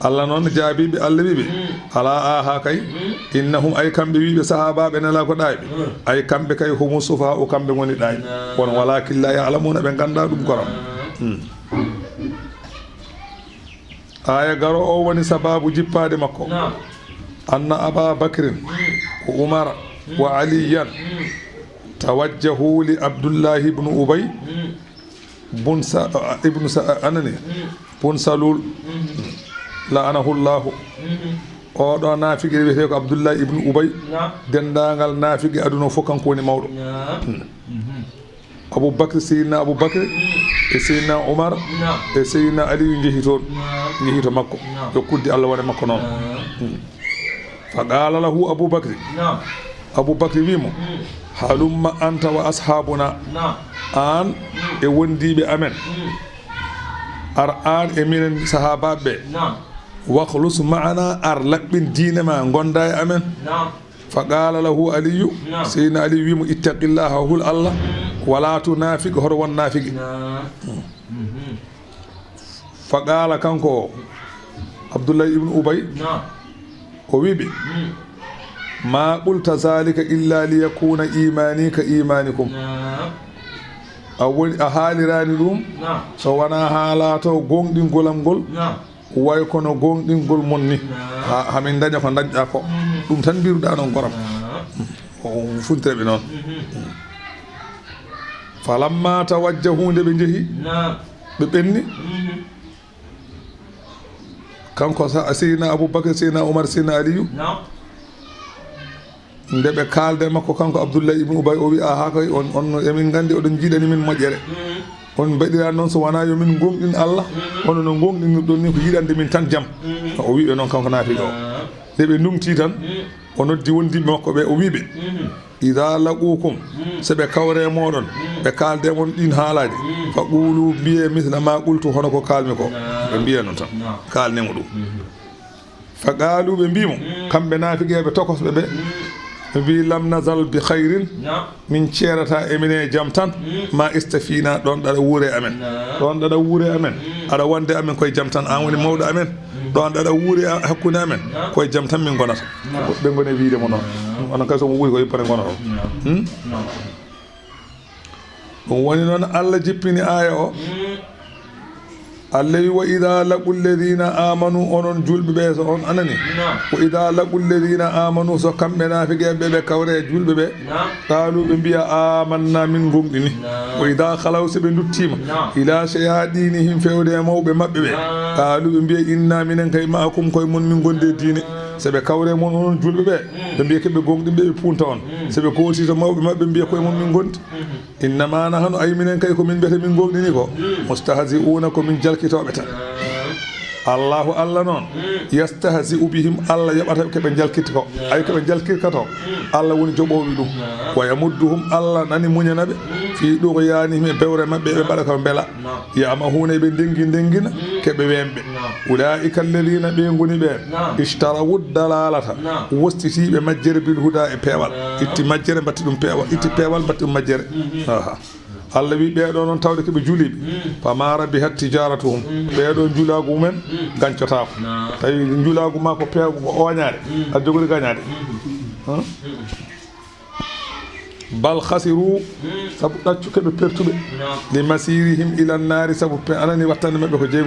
Allah noon jaabiɓe Allah wiɓe ala aha kay innahum ay kamɓe wiɓe sahabaɓe nela ko ɗayɓe ay kamɓe kay humu sufa o kamɓe goni ɗay kono walakin la ya'lamuna ɓe ganda ɗum koram aya garo o woni sababu jippade makko anna aba bakrin wa umara wa aliyan tawajjahu li abdullahi ibnu ubay bun salul la'anahullahu oɗo naafigi wiyete ko abdoullahi ibnu ubay dendagal naafigi aduna fof kanko woni mawɗo aboubacry seydina aboubacry e seydina oumar e seydina aliyu jeehi toon jeehi to makko yo kudde Allah waɗa makko noon fa qala lahu aboubacry wimo halumma anta wa ashabuna an e wondiɓe amen ar an e minen sahabaɓe wakhlus ma'ana ar laɓɓin diine ma gonda e amen fa qala lahu aliyu seydina aliyu wimo ittaqillaha hul Allah wala tunafiq hoto won nafiqi fa qala kanko abdoullahi ibnu ubay o wiɓe ma qulta zalika illa liyakuna imani ka imanikum a haalirani ɗum so wona haalato gonɗingol am ngol way kono gonɗingol mon ni hamin daña ko dañɗa ko ɗum tan mbiruɗa noon goram funtireɓe noon falamma tawajjahu nde ɓe jeehi ɓe ɓenni kanko seydina aboubacry seydina oumar seydina aliyu nde ɓe kalde makko kanko abdoullahi ibnu ubay o wi aha koy on emin gandi oɗon jiiɗani min moƴƴere on mbaɗira noon so wona yomin gonɗin Allah ono no gonɗinirɗon ni ko yiɗande min tan jaam o wiɓe noon kanko naafiɗo o nde ɓe ndumti tan o noddi wondiɓe makko ɓe o wiɓe ida laqukum soɓe kawre moɗon ɓe kalde mon ɗin haalaji fa qulu mbiye misla ma qultu hono ko kalmi ko ɓe mbiya noon tan kalnemo ɗum fa qalu ɓe mbimo kamɓe naafigueɓe tokosɓe ɓe wi lam nazal bi khayrin min ceerata emine jaam tan ma istafina ɗon ɗaɗa wuure amen ɗon ɗaɗa wuure amen aɗa wonde amen koye jaam tan an woni mawɗo amen ɗon ɗaɗa wuure hakkude amen koye jaam tan min gonata ɓe gone wiide mo noon onon kay somo wuuri ko yippane gonata ɗum woni noon Allah jippini aya o Allah wi wa ida laqu alladina amanu onon julɓe ɓe so on anani wa ida laqu alladina amanu so kamɓe naafigueɓe ɓe kawre julɓe ɓe qaalu ɓe mbiya amanna min gonɗini wa ida halaw so ɓe duttima ila shayadinihim fewde e mawɓe mabɓe ɓe qaalu ɓe mbiya inna minen kay maakum koye mon min gonde diine soɓe kawre mon onon julɓe ɓe ɓe mbiya keɓe gonɗinɓe ɓe punta on soɓe kooti to mawɓe mabɓe mbiya koye mon min gondi innama nahanu ay minen kay komin mbiyata min gonɗini ko mustahzi'una komin jalkitoɓe tan Allahu Allah noon yastahzi'u bihim Allah yaɓata keɓe jalkitta ko ay keɓe jalkirkato Allah woni joɓowi ɗum wa yamudduhum Allah nani muñanaɓe fi ɗoyanihim e bewre mabɓe ɓe mbaɗa ko beela yamahuna ɓe ndengina keɓe wemɓe ulaika alladina ɓe goni ɓen ishtarawu dalalata wostitiɓe majjere bil huda e peewal itti majjere mbatti ɗum peewal itti peewal mbatti ɗum majjere Allah wi ɓeɗo noon tawde koɓe juuliɓe fama rabihat tijaratuhum ɓeɗo julagu mumen gancotako tawi julagu ma ko peewgo ko oñade aɗa jogori gañade bal khasiru saabu ɗaccu keɓe pertuɓe li masirihim ila nnari saabu anani wattande mabɓe ko jeygu